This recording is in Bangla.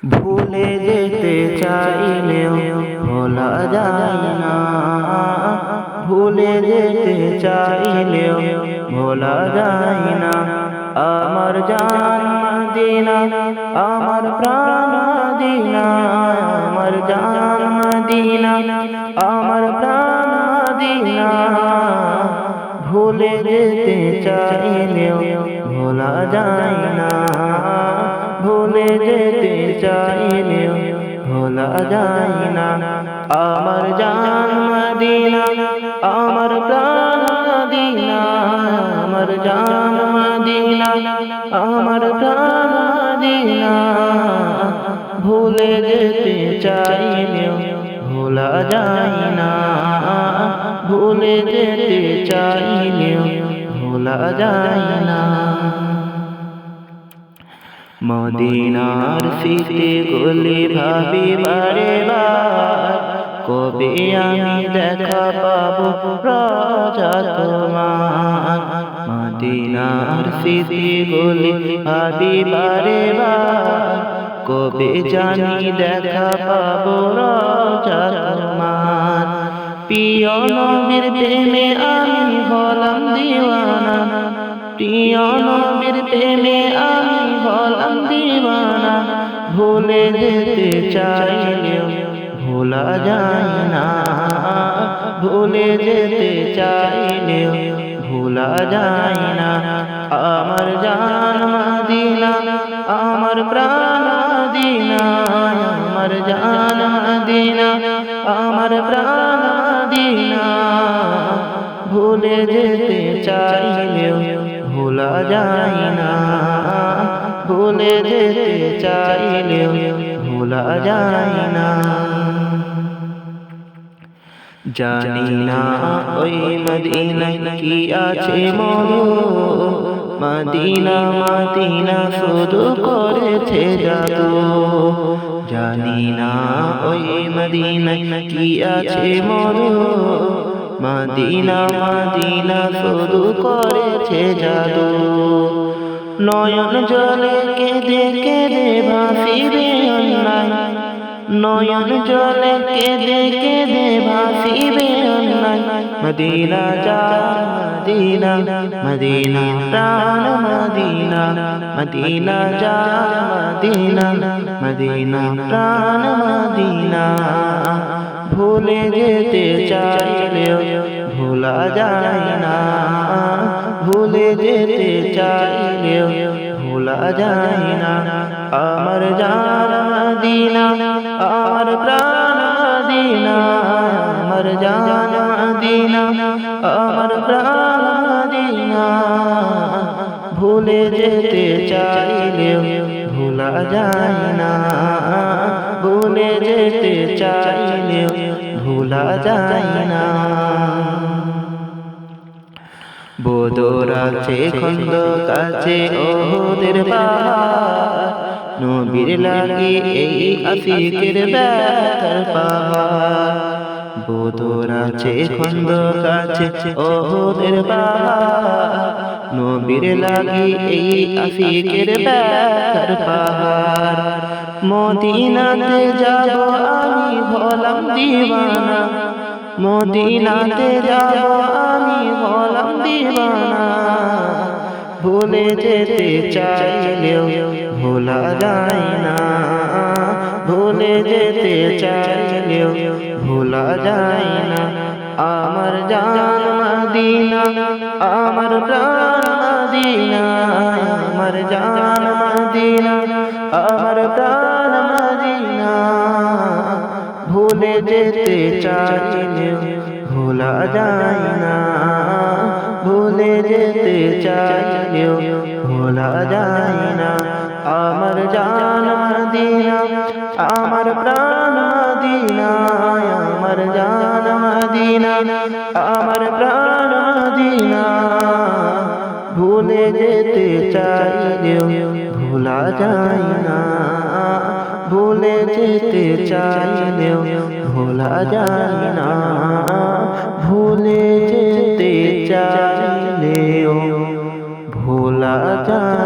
ভুলে যেতে চাইলেও ভোলা যায় না, ভুলে যেতে চাইলেও ভোলা যায় না। আমার জান মদিনা, আমার প্রাণ মদিনা, আমার জান মদিনা, আমার প্রাণ মদিনা। ভুলে যেতে চাইলেও ভোলা যায় না, ভুলে যেতে চাইলেও ভোলা যায় না। আমার জান মদিনা, আমার প্রাণ মদিনা, আমার জান মদিনা, আমার প্রাণ মদিনা। ভুলে যেতে চাইলেও ভোলা যায় না, ভুলে যেতে চাইলেও ভোলা যায় না। মদিনার স্মৃতিগুলি ভাবি বারে বার, কবে আমি দেখা পাবো রাজা তোমার। মদিনার স্মৃতিগুলি ভাবি বারে বার, কবে জানি দেখা পাবো রাজা তোমার। প্রিয় নবীর প্রেমে আমি হলাম দিওয়ানা, প্রিয় নবীর প্রেমে আমি হলাম দিওয়ানা। ভুলে যেতে চাইলেও ভোলা যায় না, ভুলে যেতে চাইলেও ভোলা যায় না। আমার জান মদিনা, আমার প্রাণ মদিনা, আমার জান মদিনা, আমার প্রাণ মদিনা। ভুলে যেতে চাইলেও ভোলা যায় না, ভুলে যেতে চাইলেও ভোলা যায় না। জানি না ওই মদিনায় কি আছে মধু, মদিনা মদিনা শুধু করেছে জাদু। জানি না ওই মদিনায় কি আছে মধু, মদিনা মদিনা শুধু করেছে জাদু। নয়ন জলে কেঁদে কেঁদে ভাসিবে অন্যায়, নয়ন জলে কেঁদে কেঁদে ভাসিবে অন্যায়। মদিনা যা মদিনা, মদিনা প্রাণ মদিনা, মদিনা যা মদিনা, মদিনা প্রাণ মদিনা। ভুলে যেতে চাইলেও ভোলা যায় না, ভুলে যেতে চাইলেও ভোলা যায় না। আমার জান মদিনা, আমার প্রাণ মদিনা, আমার জান মদিনা, আমার প্রাণ মদিনা। ভুলে যেতে চাইলেও ভোলা যায় না, ভুলে যেতে চাইলেও ভোলা যায় না। বদর আছে খন্দক আছে ওহুদের পাহাড়, নবীর লাগি এই আশিকের ব্যথার পাহাড়। বদর আছে খন্দক আছে ওহুদের পাহাড়, নবীর লাগি এই আশিকের ব্যথার পাহাড়। মদিনাতে যাব আমি হলাম দিওয়ানা, মদিনাতে যাব আমি হলাম দিওয়ানা। ভুলে যেতে চাইলেও ভোলা যায় না, ভুলে যেতে চাইলেও ভোলা যায় না। আমার জান মদিনা, আমার প্রাণ মদিনা, আমার জান মদিনা, আমার প্রাণ মদিনা। ভুলে যেতে চাইলেও ভোলা যায় না, ভুলে যেতে চাইলেও ভোলা যায় না। আমার জান মদিনা, আমার প্রাণ মদিনা, আমার জান মদিনা, আমার প্রাণ মদিনা। ভুলে যেতে চাইলেও ভোলা যায় না, ভুলে যেতে চাইলেও ভোলা যায় না, ভুলে যেতে চাইলেও ভোলা যায়।